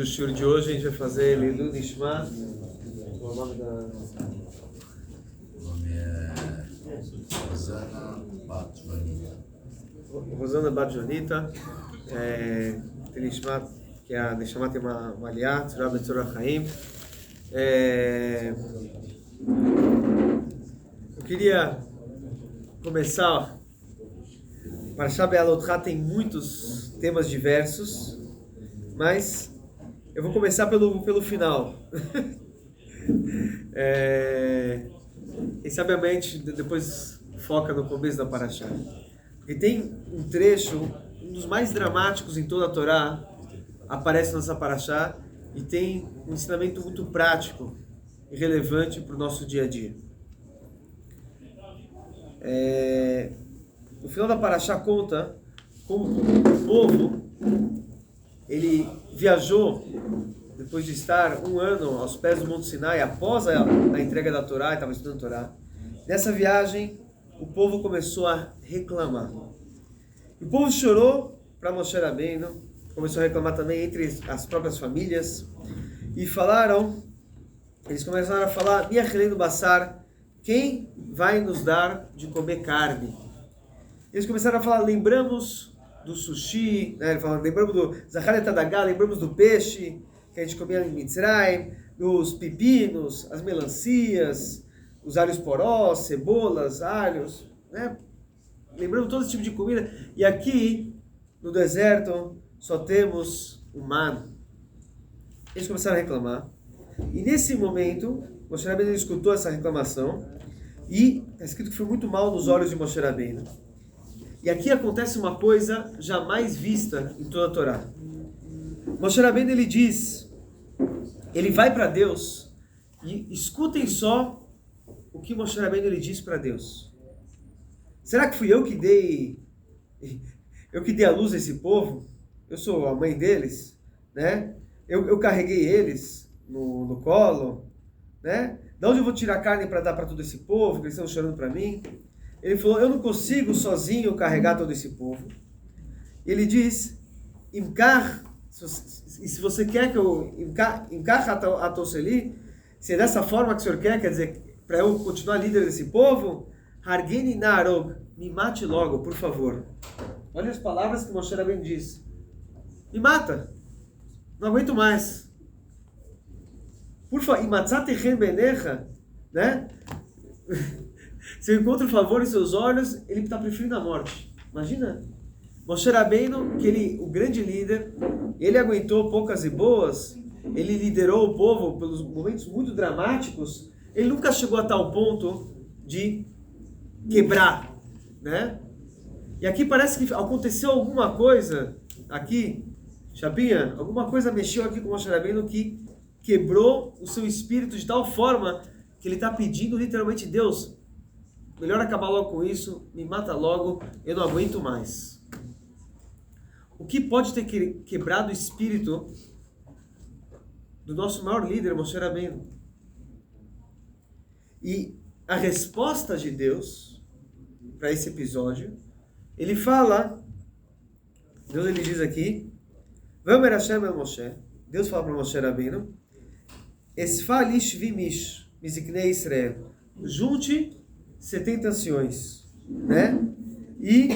o shiur de hoje a gente vai fazer Leilu Nishma. Qual é o nome da... O nome é Rosana Bat Jonita. Rosana Bat Jonita. Tem Nishma, que é a Nishma tem uma aliá, Tzura Betzura Chaim. Eu queria começar. Parashá Be'alotcha tem muitos temas diversos, mas eu vou começar pelo final. E sabiamente depois foca no começo da Parashá. Porque tem um trecho, um dos mais dramáticos em toda a Torá, aparece nessa Parashá e tem um ensinamento muito prático e relevante para o nosso dia a dia. No final da Parashá conta como o povo ele viajou depois de estar um ano aos pés do Monte Sinai após a entrega da Torá, estava estudando a Torá. Nessa viagem o povo começou a reclamar. O povo chorou para Moshe Rabbeinu, começou a reclamar também entre as próprias famílias e eles começaram a falar: Miachelenu Bassar, quem vai nos dar de comer carne? Eles começaram a falar: lembramos do sushi, né? Lembramos do Zachar Tadagá, lembramos do peixe que a gente comia em Mitzrayim, dos pepinos, as melancias, os alhos porós, cebolas, alhos, né? Lembramos todo esse tipo de comida. E aqui, no deserto, só temos o maná. Eles começaram a reclamar. E nesse momento, Moshe Rabbeinu escutou essa reclamação e está escrito que foi muito mal nos olhos de Moshe Rabbeinu. E aqui acontece uma coisa jamais vista em toda a Torá. Moshe Rabbeinu, ele vai para Deus e escutem só o que Moshe Rabbeinu ele diz para Deus. Será que fui eu que dei a luz a esse povo? Eu sou a mãe deles, né? Eu carreguei eles no colo, né? De onde eu vou tirar carne para dar para todo esse povo que eles estão chorando para mim? Ele falou: eu não consigo sozinho carregar todo esse povo. Ele diz: Imkar, e se você quer que eu Imkar atoseli, se é dessa forma que o senhor quer dizer, para eu continuar líder desse povo, Hargeni Narog, me mate logo, por favor. Olha as palavras que Moshe Rabbeinu diz: me mata, não aguento mais. Por favor, Imatzatechem benecha, né? Se eu encontro favor em seus olhos, ele está preferindo a morte. Imagina, Moshe Rabbeinu, o grande líder, ele aguentou poucas e boas, ele liderou o povo pelos momentos muito dramáticos, ele nunca chegou a tal ponto de quebrar, né? E aqui parece que aconteceu alguma coisa, aqui, Chapinha, alguma coisa mexeu aqui com Moshe Rabbeinu que quebrou o seu espírito de tal forma que ele está pedindo literalmente: Deus, melhor acabar logo com isso, me mata logo, eu não aguento mais. O que pode ter quebrado o espírito do nosso maior líder, Moshe Rabbeinu? E a resposta de Deus para esse episódio, ele fala, Deus ele diz aqui, Vamer Hashem el Moshe, Deus fala para Moshe Rabbeinu, Esfalish vimish, miziknei Israel, junte 70 anciões, né? E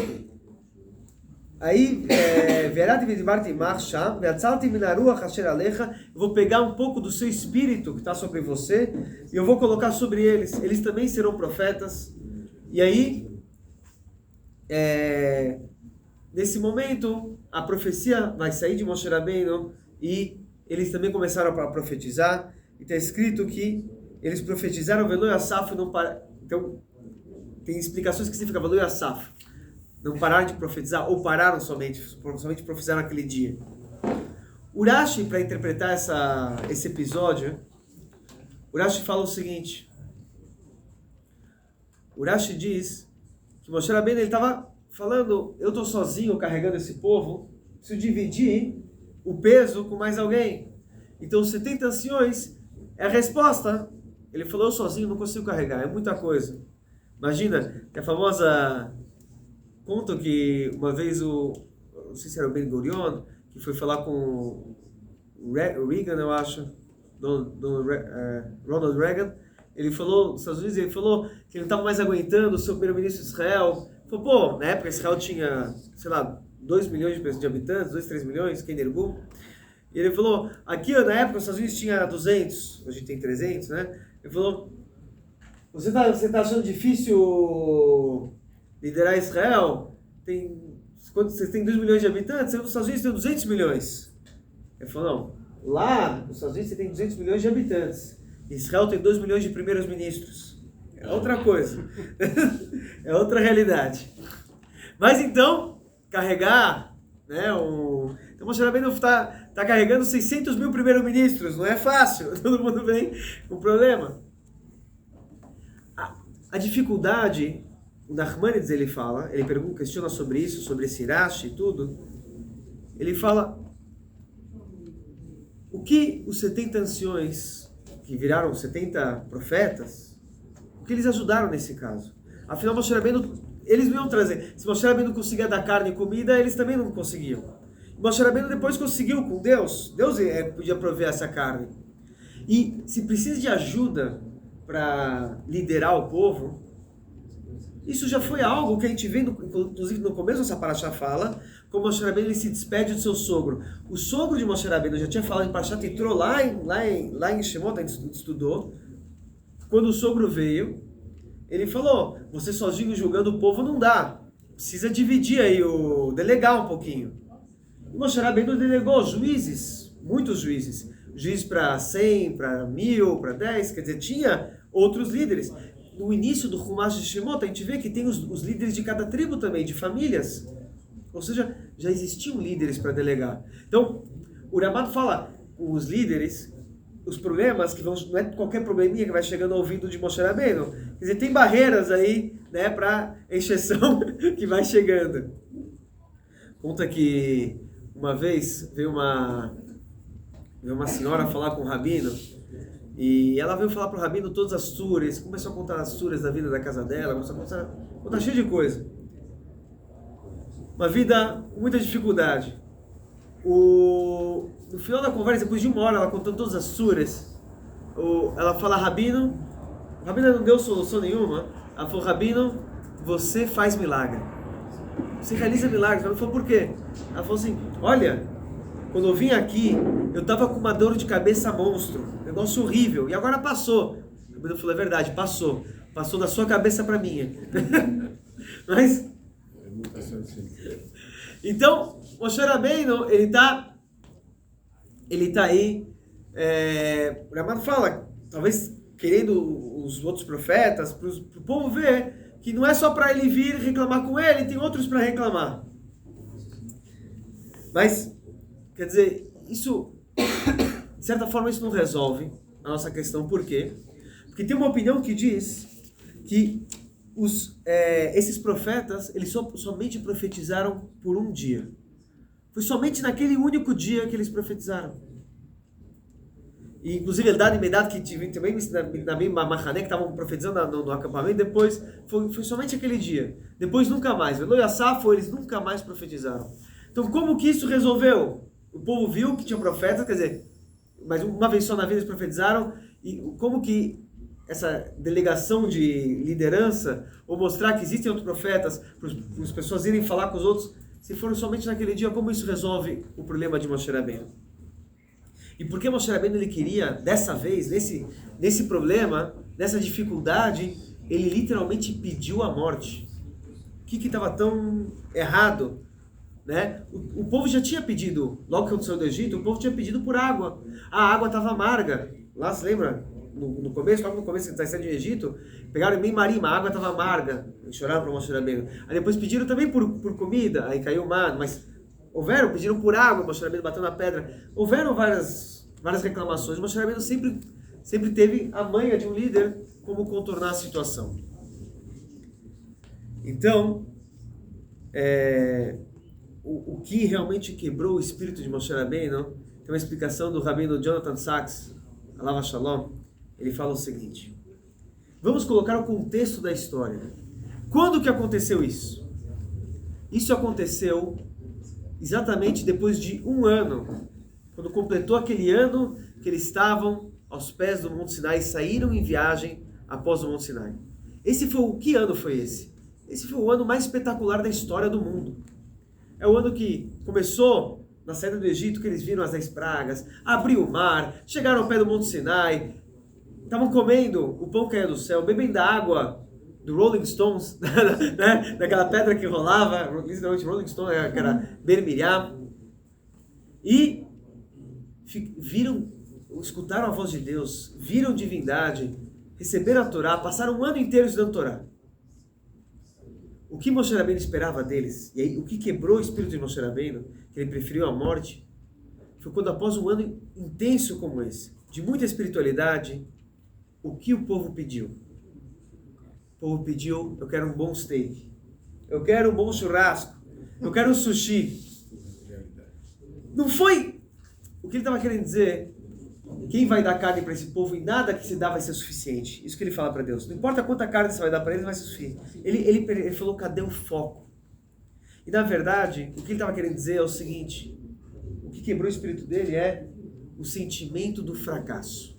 aí, eu vou pegar um pouco do seu espírito que está sobre você e eu vou colocar sobre eles. Eles também serão profetas. E aí, nesse momento, a profecia vai sair de Moshe Rabbeinu e eles também começaram a profetizar. E está escrito que eles profetizaram Velo Yasaf, não para. Então, tem explicações que significa Velo Yasaf. Não pararam de profetizar, ou pararam somente profetizaram naquele dia. Urashi, para interpretar esse episódio, Urashi fala o seguinte. Urashi diz que Moshe Rabbeinu estava falando: eu estou sozinho carregando esse povo, preciso dividir o peso com mais alguém. Então 70 anciões é a resposta. Ele falou: eu sozinho não consigo carregar, é muita coisa. Imagina, que a famosa... Contam que uma vez não sei se era o Ben Gurion, que foi falar com Reagan, eu acho, Ronald Reagan, ele falou, nos Estados Unidos, ele falou que ele não estava mais aguentando o seu primeiro-ministro de Israel. Ele falou, pô, na época Israel tinha, sei lá, 2 milhões de habitantes, 2, 3 milhões, quem derrubou. E ele falou, aqui na época os Estados Unidos tinha 200, hoje tem 300, né? Ele falou, você tá achando difícil liderar Israel? Quando você tem 2 milhões de habitantes, os Estados Unidos tem 200 milhões. Ele falou, não, lá nos Estados Unidos você tem 200 milhões de habitantes. Israel tem 2 milhões de primeiros ministros. É outra coisa. É outra realidade. Mas então, carregar, né, então Moshe Rabbeinu está carregando 600 mil primeiros-ministros, não é fácil, todo mundo vem com problema. A dificuldade, o Nachmanides ele fala, ele questiona sobre isso, sobre esse Rashi e tudo, ele fala, o que os 70 anciões, que viraram 70 profetas, o que eles ajudaram nesse caso? Afinal, Moshe Rabbeinu, eles não iam trazer, se Moshe Rabbeinu conseguia dar carne e comida, eles também não conseguiam. Moshe Rabbeinu depois conseguiu com Deus. Deus podia prover essa carne. E se precisa de ajuda para liderar o povo, isso já foi algo que a gente vê, inclusive no começo dessa paraxá fala, como Moshe Rabbeinu ele se despede do seu sogro. O sogro de Moshe Rabbeinu já tinha falado em Parashat entrou lá em Shemot, a gente estudou. Quando o sogro veio, ele falou, você sozinho julgando o povo não dá. Precisa dividir aí, delegar um pouquinho. E Moshe Rabbeinu delegou juízes, muitos juízes. Juízes para 100, para 1000, para 10, quer dizer, tinha outros líderes. No início do Chumash de Shemot, a gente vê que tem os líderes de cada tribo também, de famílias. Ou seja, já existiam líderes para delegar. Então, o Ramado fala, os líderes, os problemas, que vão, não é qualquer probleminha que vai chegando ao ouvido de Moshe Rabbeinu. Quer dizer, tem barreiras aí, né, para encheção que vai chegando. Conta que uma vez veio uma senhora falar com o Rabino, e ela veio falar para o Rabino todas as suras, começou a contar as suras da vida da casa dela, começou a contar cheio de coisa. Uma vida com muita dificuldade. No final da conversa, depois de 1 hora, ela contando todas as suras, ela fala, Rabino, o Rabino não deu solução nenhuma, ela falou, Rabino, você faz milagre. Você realiza milagres. Ela falou, por quê? Ela falou assim, olha, quando eu vim aqui, eu estava com uma dor de cabeça monstro, negócio horrível, e agora passou. O Rabino falou, é verdade, passou da sua cabeça para minha. Mas, então, Moshe Rabbeinu, ele tá aí, o Ramado fala, talvez querendo os outros profetas, para o povo ver, que não é só para ele vir reclamar com ele, tem outros para reclamar. Mas, quer dizer, isso, de certa forma, isso não resolve a nossa questão. Por quê? Porque tem uma opinião que diz que esses profetas, eles somente profetizaram por um dia. Foi somente naquele único dia que eles profetizaram. E, inclusive, Eldad e Medad, que também na mesma Mahané, que estavam profetizando no acampamento, depois, foi somente aquele dia. Depois, nunca mais. Velo e Asafo, eles nunca mais profetizaram. Então, como que isso resolveu? O povo viu que tinha profetas, quer dizer, mas uma vez só na vida eles profetizaram, e como que essa delegação de liderança, ou mostrar que existem outros profetas, para as pessoas irem falar com os outros, se foram somente naquele dia, como isso resolve o problema de Moshe Rabbeinu? E por que Moshe Rabbeinu ele queria, dessa vez, nesse problema, nessa dificuldade, ele literalmente pediu a morte? O que estava tão errado? Né? O povo já tinha pedido, logo que ele saiu do Egito, o povo tinha pedido por água. A água estava amarga. Lá, se lembra? No começo, logo no começo da saída do Egito, pegaram em Marima, a água estava amarga. E choraram para Moshe Rabbeinu. Aí depois pediram também por comida, aí caiu o mar, mas pediram por água, Moshe Rabbeinu bateu na pedra. Houveram várias reclamações. Moshe Rabbeinu sempre teve a manha de um líder como contornar a situação. Então, o que realmente quebrou o espírito de Moshe Rabbeinu, tem uma explicação do Rabino Jonathan Sachs, Alav Shalom. Ele fala o seguinte: vamos colocar o contexto da história. Quando que aconteceu isso? Isso aconteceu exatamente depois de 1 ano quando completou aquele ano que eles estavam aos pés do Monte Sinai e saíram em viagem após o Monte Sinai. Que ano foi esse? Esse foi o ano mais espetacular da história do mundo. É o ano que começou na saída do Egito, que eles viram as 10 pragas, abriu o mar, chegaram ao pé do Monte Sinai, estavam comendo o pão que caía do céu, bebendo a água do Rolling Stones, né? Daquela pedra que rolava, literalmente Rolling Stone, que era Ben Miriam, e escutaram a voz de Deus, viram divindade, receberam a Torá, passaram um ano inteiro estudando Torá. O que Moshe Rabbeinu esperava deles, e aí o que quebrou o espírito de Moshe Rabbeinu, que ele preferiu a morte, foi quando após um ano intenso como esse, de muita espiritualidade, o que o povo pediu? O povo pediu, eu quero um bom steak, eu quero um bom churrasco, eu quero um sushi. Não foi o que ele estava querendo dizer, quem vai dar carne para esse povo e nada que se dá vai ser suficiente. Isso que ele fala para Deus. Não importa quanta carne você vai dar para eles, vai ser suficiente. Ele falou, cadê o foco? E na verdade, o que ele estava querendo dizer é o seguinte, o que quebrou o espírito dele é o sentimento do fracasso.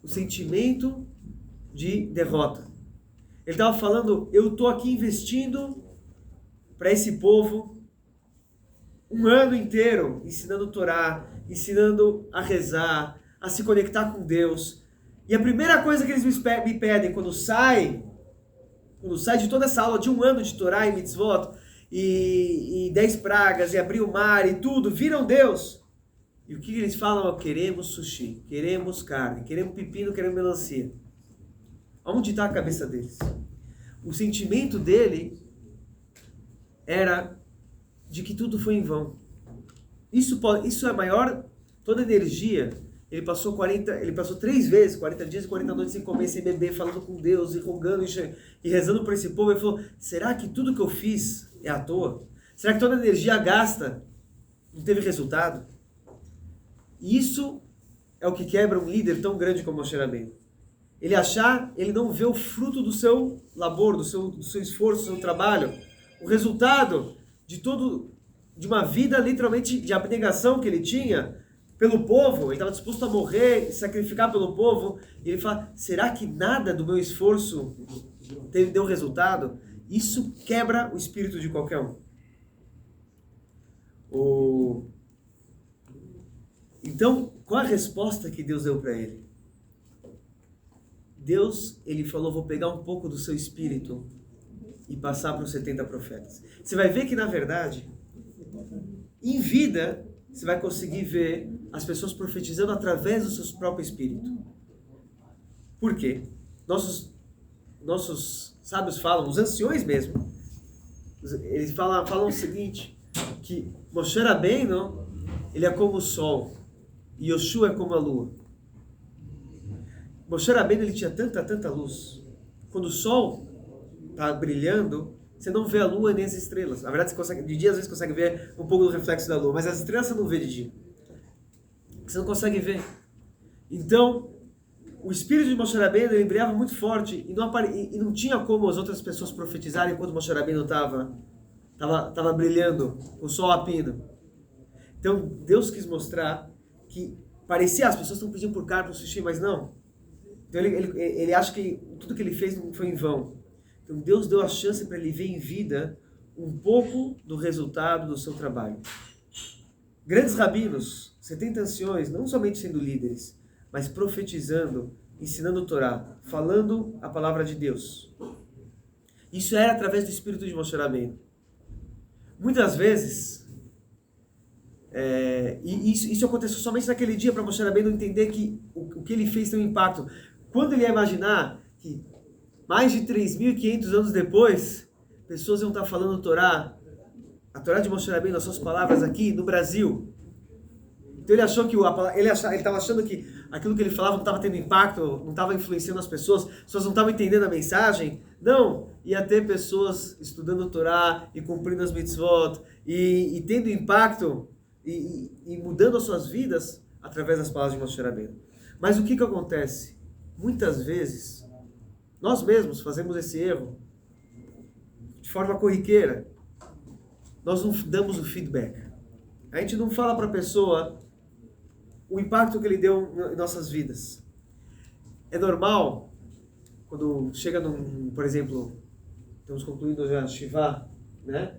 O sentimento de derrota. Ele estava falando, eu estou aqui investindo para esse povo um ano inteiro ensinando Torá, ensinando a rezar, a se conectar com Deus. E a primeira coisa que eles me pedem quando sai de toda essa aula de um ano de Torá e mitzvot, e 10 pragas, e abrir o mar e tudo, viram Deus. E o que eles falam? Queremos sushi, queremos carne, queremos pepino, queremos melancia. Onde está a cabeça deles? O sentimento dele era de que tudo foi em vão. Isso é maior, toda energia. Ele passou 3 vezes, 40 dias e 40 noites sem comer, sem beber, falando com Deus, e rogando e rezando por esse povo. Ele falou, será que tudo que eu fiz é à toa? Será que toda a energia gasta não teve resultado? E isso é o que quebra um líder tão grande como Moshe Rabbeinu. Ele não vê o fruto do seu labor, do seu esforço, do seu trabalho, o resultado de uma vida literalmente de abnegação que ele tinha pelo povo. Ele estava disposto a morrer, sacrificar pelo povo, e ele fala, será que nada do meu esforço deu resultado? Isso quebra o espírito de qualquer um. Então, qual a resposta que Deus deu para ele? Deus, ele falou, vou pegar um pouco do seu espírito e passar para os 70 profetas. Você vai ver que, na verdade, em vida, você vai conseguir ver as pessoas profetizando através do seu próprio espírito. Por quê? Nossos sábios falam, os anciões mesmo, eles falam o seguinte, que Moshe Rabbeinu, ele é como o sol, e Yoshua é como a lua. Moshe Rabbeinu, ele tinha tanta luz. Quando o sol está brilhando, você não vê a lua nem as estrelas. Na verdade, de dia às vezes consegue ver um pouco do reflexo da lua, mas as estrelas você não vê de dia. Você não consegue ver. Então, o espírito de Moshe Rabbeinu, ele brilhava muito forte e não tinha como as outras pessoas profetizarem enquanto Moshe Rabbeinu estava brilhando com o sol a pino. Então, Deus quis mostrar que parecia, as pessoas estão pedindo por carne, por sushi, mas não. Então, ele acha que tudo que ele fez não foi em vão. Então, Deus deu a chance para ele ver em vida um pouco do resultado do seu trabalho. Grandes rabinos, 70 anciões, não somente sendo líderes, mas profetizando, ensinando o Torá, falando a palavra de Deus. Isso era através do espírito de Moshe Rabbeinu. Muitas vezes, isso aconteceu somente naquele dia para Moshe Rabbeinu entender que o que ele fez tem um impacto. Quando ele ia imaginar que mais de 3.500 anos depois, pessoas iam estar falando a Torá de Moshe Rabbeinu, as suas palavras aqui no Brasil. Então ele achou que ele estava achando que aquilo que ele falava não estava tendo impacto, não estava influenciando as pessoas não estavam entendendo a mensagem. Não, ia ter pessoas estudando a Torá e cumprindo as mitzvot e tendo impacto e mudando as suas vidas através das palavras de Moshe Rabbeinu. Mas o que acontece? Muitas vezes, nós mesmos fazemos esse erro de forma corriqueira. Nós não damos o feedback. a gente não fala para a pessoa o impacto que ele deu em nossas vidas. É normal, quando chega por exemplo, estamos concluindo já Shiva, né?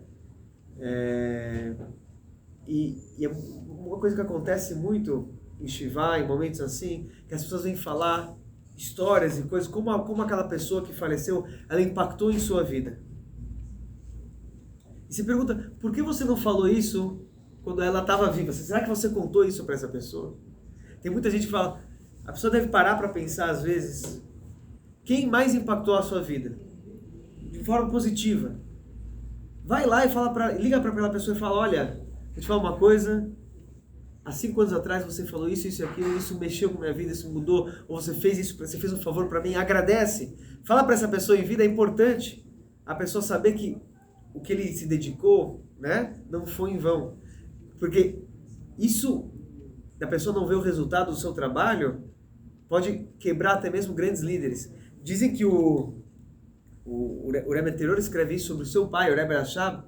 E é uma coisa que acontece muito em Shiva, em momentos assim, que as pessoas vêm falar histórias e coisas, como aquela pessoa que faleceu, ela impactou em sua vida. E se pergunta, por que você não falou isso quando ela estava viva? Será que você contou isso para essa pessoa? Tem muita gente que fala, a pessoa deve parar para pensar às vezes, quem mais impactou a sua vida? De forma positiva. Vai lá e liga para aquela pessoa e fala, olha, vou te falar uma coisa, há 5 anos atrás você falou isso, isso e aquilo, isso mexeu com a minha vida, isso mudou, ou você fez isso, você fez um favor para mim, agradece. Fala para essa pessoa em vida, é importante a pessoa saber que o que ele se dedicou, né, não foi em vão. Porque isso, da pessoa não ver o resultado do seu trabalho, pode quebrar até mesmo grandes líderes. Dizem que o Rebbe anterior escreve isso sobre o seu pai, o Rebbe Rashab,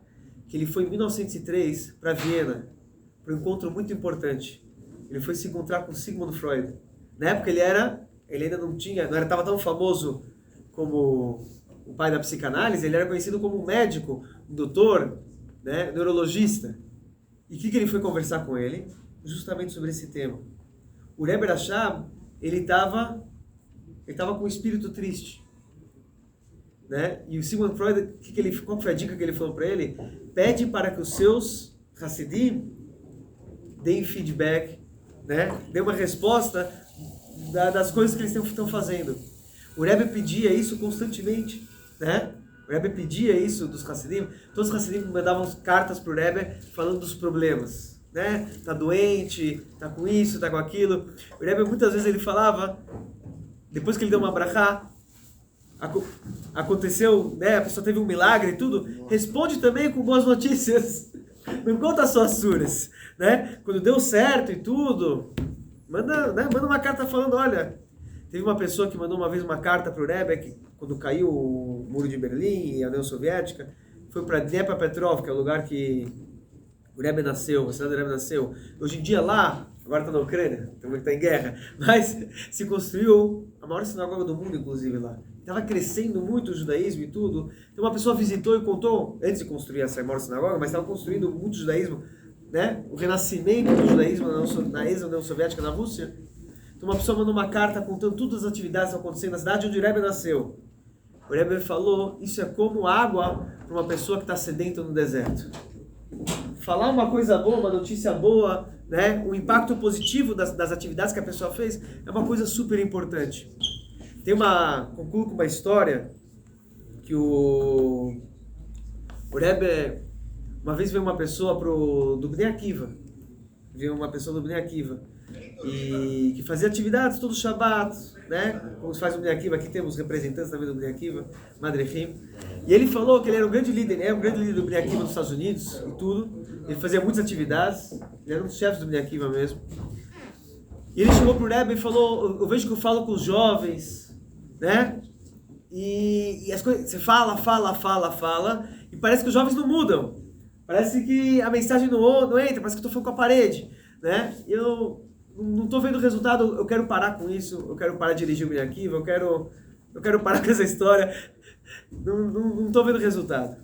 que ele foi em 1903 para Viena, para um encontro muito importante. Ele foi se encontrar com Sigmund Freud. Na época ele ainda não estava tão famoso como o pai da psicanálise, ele era conhecido como um médico, um doutor, né, neurologista. E o que ele foi conversar com ele? Justamente sobre esse tema. O Rebbe Rashab, ele estava com um espírito triste, né? E o Sigmund Freud, qual foi a dica que ele falou para ele? Pede para que os seus Hassidim deem feedback, né? Dê uma resposta das coisas que eles estão fazendo. O Rebbe pedia isso constantemente, né? O Rebbe pedia isso dos Hassidim. Todos os Hassidim mandavam cartas para o Rebbe falando dos problemas, né? Tá doente, tá com isso, tá com aquilo. O Rebbe muitas vezes ele falava, depois que ele deu uma brachá, aconteceu, né? A pessoa teve um milagre e tudo. Responde também com boas notícias. Não conta só as suras, né? Quando deu certo e tudo, manda uma carta falando, olha, teve uma pessoa que mandou uma vez uma carta para o Rebbe, que quando caiu o muro de Berlim e a União Soviética, foi para Dnepropetrovsk, que é o lugar que o Rebbe nasceu, a cidade do Rebbe nasceu. Hoje em dia lá, agora está na Ucrânia, também está em guerra, mas se construiu a maior sinagoga do mundo, inclusive lá. Estava crescendo muito o judaísmo e tudo. Então uma pessoa visitou e contou, antes de construir essa maior sinagoga, mas estava construindo muito judaísmo, né? O renascimento do judaísmo na ex-União Soviética, na Rússia. Então uma pessoa mandou uma carta contando todas as atividades que estão acontecendo na cidade onde o Rebbe nasceu. O Rebbe falou, isso é como água para uma pessoa que está sedenta no deserto. Falar uma coisa boa, uma notícia boa, né? O impacto positivo das atividades que a pessoa fez é uma coisa super importante. Concluo com uma história que o Rebbe, uma vez veio uma pessoa do Bnei Akiva, e que fazia atividades todo Shabbat, né? Como se faz o Bnei Akiva, aqui temos representantes também do Bnei Akiva, Madrechim. E ele falou que ele era um grande líder, do Bnei Akiva nos Estados Unidos e tudo. Ele fazia muitas atividades, ele era um dos chefes do Bnei Akiva mesmo. E ele chegou pro Rebbe e falou, eu vejo que eu falo com os jovens, né? E as coisas, você fala, e parece que os jovens não mudam. Parece que a mensagem não entra, parece que eu estou falando com a parede, né? E eu não estou vendo o resultado, eu quero parar com isso, eu quero parar de dirigir o Bnei Akiva, eu quero parar com essa história, não estou vendo o resultado.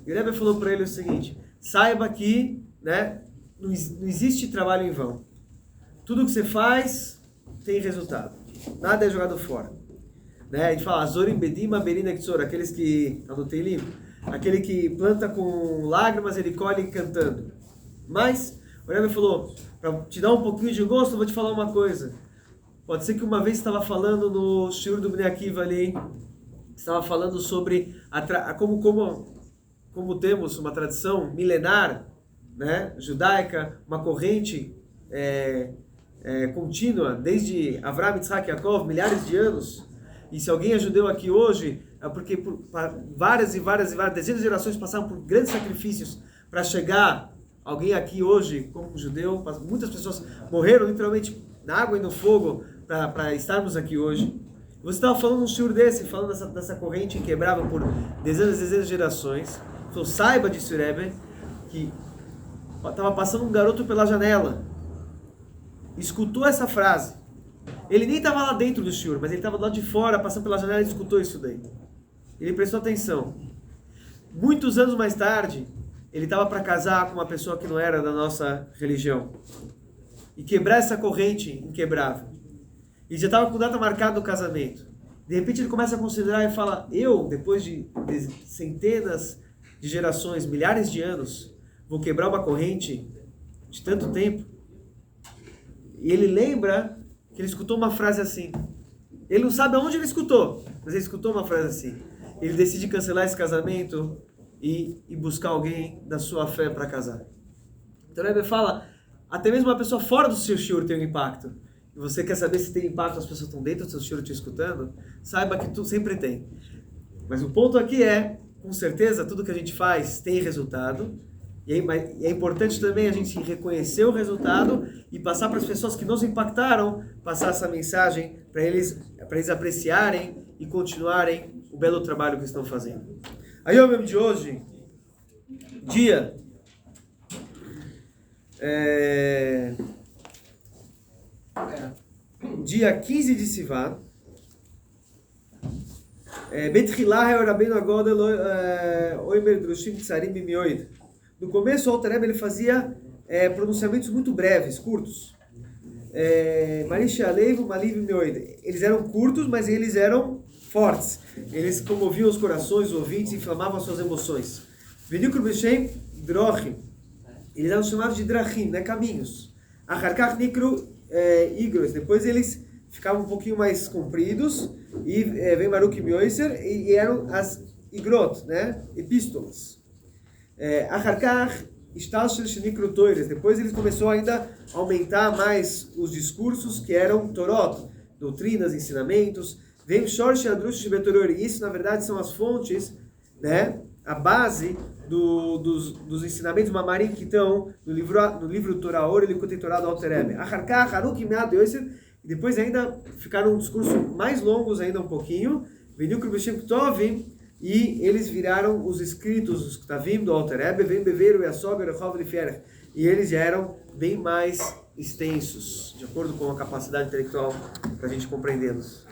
E o Rebbe falou para ele o seguinte, saiba que, né, não existe trabalho em vão. Tudo que você faz tem resultado, nada é jogado fora. Né? A gente fala, Zorim Bedima Berina Ktsor, aqueles que, anotei livro, aquele que planta com lágrimas, ele colhe cantando. Mas, o Rebbe falou, para te dar um pouquinho de gosto, eu vou te falar uma coisa. Pode ser que uma vez estava falando no shiur do Bnei Akiva ali, estava falando sobre como temos uma tradição milenar, né, judaica, uma corrente contínua, desde Avraham, Yitzhak, Yaakov, milhares de anos. E se alguém é judeu aqui hoje, é porque várias e várias, dezenas de gerações passaram por grandes sacrifícios para chegar alguém aqui hoje como judeu. Muitas pessoas morreram literalmente na água e no fogo para estarmos aqui hoje. Você estava falando um shiur desse, falando dessa corrente quebrava por dezenas e dezenas de gerações. Então saiba disso, Rebbe, que estava passando um garoto pela janela, escutou essa frase. Ele nem estava lá dentro do shiur, mas ele estava lá de fora, passando pela janela e escutou isso daí. Ele prestou atenção. Muitos anos mais tarde, ele estava para casar com uma pessoa que não era da nossa religião. E quebrar essa corrente inquebrável. E já estava com data marcada do casamento. De repente ele começa a considerar e fala, eu, depois de centenas de gerações, milhares de anos, vou quebrar uma corrente de tanto tempo. E ele lembra que ele escutou uma frase assim. Ele não sabe aonde ele escutou, mas ele escutou uma frase assim. Ele decide cancelar esse casamento e buscar alguém da sua fé para casar. Então o Rebbe fala, até mesmo uma pessoa fora do seu shiur tem um impacto. E você quer saber se tem impacto as pessoas estão dentro do seu shiur te escutando? Saiba que tu sempre tem. Mas o ponto aqui é, com certeza, tudo que a gente faz tem resultado. E é importante também a gente reconhecer o resultado e passar para as pessoas que nos impactaram, passar essa mensagem para eles apreciarem e continuarem o belo trabalho que estão fazendo. Aí, o mesmo de hoje, dia 15 de Sivan, Betchilá é o Rabbeinu Agodel Oimer Drushim Tsarim Bimioid. No começo, o Alter Rebbe ele fazia pronunciamentos muito breves, curtos. Marish Aleivo, Maliv Bimioid. Eles eram curtos, mas eles eram fortes. Eles comoviam os corações, os ouvintes, inflamavam as suas emoções. Venikru Beshem Drochim. Eles eram chamados de Drachim, né? Caminhos. Acharkach Nikru Igros. Depois eles ficavam um pouquinho mais compridos. E vem Baruch Mioiser. E eram as Igrot, né? Epístolas. Acharkach Ishtalshel Shenikru Toires. Depois eles começou ainda a aumentar mais os discursos que eram Torot, doutrinas, ensinamentos. Vem Shorsh Adrush Betoror. Isso, na verdade, são as fontes, né? A base dos ensinamentos Mamarim que estão no livro Torah Or e Likutei Torah do Alter Rebbe. Acharkach Haruk Mead Yosef. E depois ainda ficaram um discurso mais longos ainda um pouquinho. Venikru Beshem Tovim. E eles viraram os escritos, os Ktavim do Alter Rebbe. Vem Beveru Yasog Rechov Lifierech. E eles já eram bem mais extensos, de acordo com a capacidade intelectual para a gente compreendê-los.